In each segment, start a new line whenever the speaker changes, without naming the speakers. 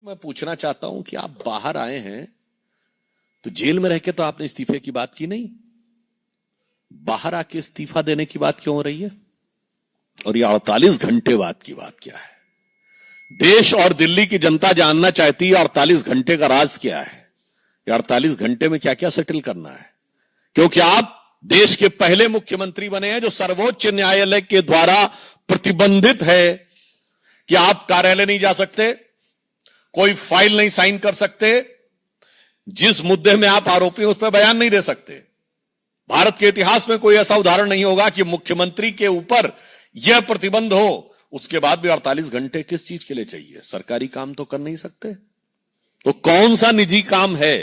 मैं पूछना चाहता हूं कि आप बाहर आए हैं तो जेल में रह के तो आपने इस्तीफे की बात की नहीं, बाहर आके इस्तीफा देने की बात क्यों हो रही है? और ये 48 घंटे बाद की बात क्या है? देश और दिल्ली की जनता जानना चाहती है 48 घंटे का राज क्या है? ये 48 घंटे में क्या क्या सेटल करना है? क्योंकि आप देश के पहले मुख्यमंत्री बने हैं जो सर्वोच्च न्यायालय के द्वारा प्रतिबंधित है कि आप कार्यालय नहीं जा सकते, कोई फाइल नहीं साइन कर सकते, जिस मुद्दे में आप आरोपी हैं उस पर बयान नहीं दे सकते। भारत के इतिहास में कोई ऐसा उदाहरण नहीं होगा कि मुख्यमंत्री के ऊपर यह प्रतिबंध हो, उसके बाद भी 48 घंटे किस चीज के लिए चाहिए? सरकारी काम तो कर नहीं सकते, तो कौन सा निजी काम है,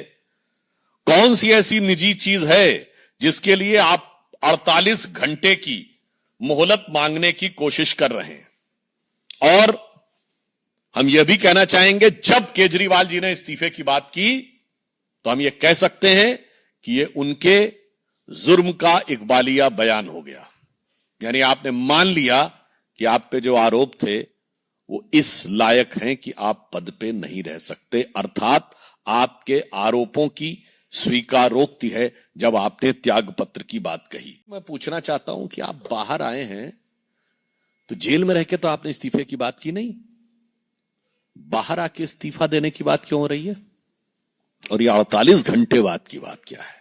कौन सी ऐसी निजी चीज है जिसके लिए आप 48 घंटे की मोहलत मांगने की कोशिश कर रहे हैं? और हम यह भी कहना चाहेंगे, जब केजरीवाल जी ने इस्तीफे की बात की तो हम यह कह सकते हैं कि यह उनके जुर्म का इकबालिया बयान हो गया। यानी आपने मान लिया कि आप पे जो आरोप थे वो इस लायक हैं कि आप पद पे नहीं रह सकते, अर्थात आपके आरोपों की स्वीकारोक्ति है जब आपने त्याग पत्र की बात कही। मैं पूछना चाहता हूं कि आप बाहर आए हैं तो जेल में रह के तो आपने इस्तीफे की बात की नहीं, बाहर आके इस्तीफा देने की बात क्यों हो रही है? और ये 48 घंटे बाद की बात क्या है?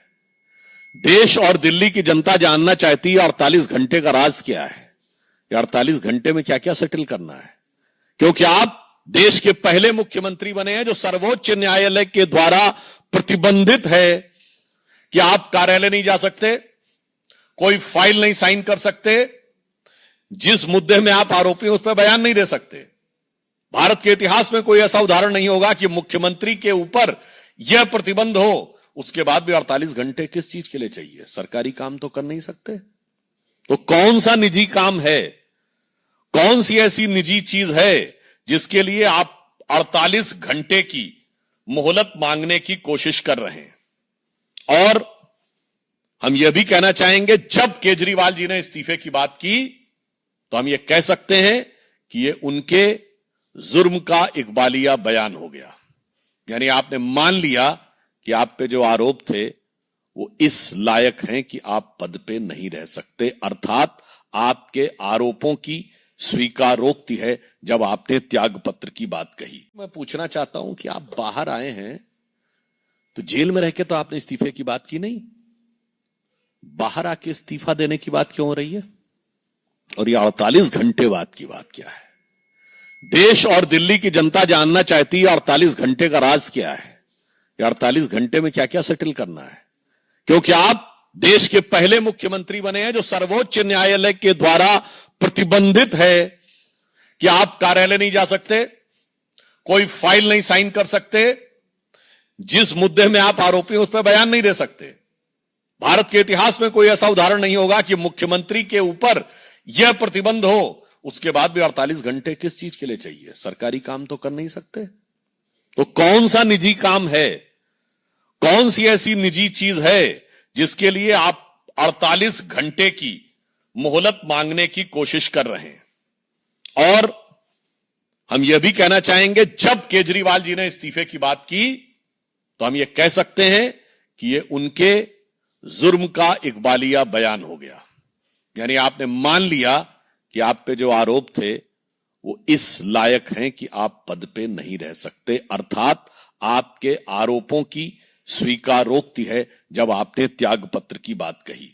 देश और दिल्ली की जनता जानना चाहती है 48 घंटे का राज क्या है? ये 48 घंटे में क्या क्या सेटल करना है? क्योंकि आप देश के पहले मुख्यमंत्री बने हैं जो सर्वोच्च न्यायालय के द्वारा प्रतिबंधित है कि आप कार्यालय नहीं जा सकते, कोई फाइल नहीं साइन कर सकते, जिस मुद्दे में आप आरोपी हैं उस पर बयान नहीं दे सकते। भारत के इतिहास में कोई ऐसा उदाहरण नहीं होगा कि मुख्यमंत्री के ऊपर यह प्रतिबंध हो, उसके बाद भी 48 घंटे किस चीज के लिए चाहिए? सरकारी काम तो कर नहीं सकते, तो कौन सा निजी काम है, कौन सी ऐसी निजी चीज है जिसके लिए आप 48 घंटे की मोहलत मांगने की कोशिश कर रहे हैं? और हम यह भी कहना चाहेंगे, जब केजरीवाल जी ने इस्तीफे की बात की तो हम यह कह सकते हैं कि यह उनके जुर्म का इकबालिया बयान हो गया। यानी आपने मान लिया कि आप पे जो आरोप थे वो इस लायक हैं कि आप पद पे नहीं रह सकते, अर्थात आपके आरोपों की स्वीकारोक्ति है जब आपने त्याग पत्र की बात कही। मैं पूछना चाहता हूं कि आप बाहर आए हैं तो जेल में रह के तो आपने इस्तीफे की बात की नहीं, बाहर आके इस्तीफा देने की बात क्यों हो रही है? और ये 48 घंटे बाद की बात क्या है? देश और दिल्ली की जनता जानना चाहती है 48 घंटे का राज क्या है? ये 48 घंटे में क्या क्या सेटल करना है? क्योंकि आप देश के पहले मुख्यमंत्री बने हैं जो सर्वोच्च न्यायालय के द्वारा प्रतिबंधित है कि आप कार्यालय नहीं जा सकते, कोई फाइल नहीं साइन कर सकते, जिस मुद्दे में आप आरोपी हैं उस पर बयान नहीं दे सकते। भारत के इतिहास में कोई ऐसा उदाहरण नहीं होगा कि मुख्यमंत्री के ऊपर यह प्रतिबंध हो, उसके बाद भी 48 घंटे किस चीज के लिए चाहिए? सरकारी काम तो कर नहीं सकते, तो कौन सा निजी काम है, कौन सी ऐसी निजी चीज है जिसके लिए आप 48 घंटे की मोहलत मांगने की कोशिश कर रहे हैं? और हम यह भी कहना चाहेंगे, जब केजरीवाल जी ने इस्तीफे की बात की तो हम यह कह सकते हैं कि यह उनके जुर्म का इकबालिया बयान हो गया। यानी आपने मान लिया कि आप पे जो आरोप थे वो इस लायक हैं कि आप पद पे नहीं रह सकते, अर्थात आपके आरोपों की स्वीकारोक्ति है जब आपने त्याग पत्र की बात कही।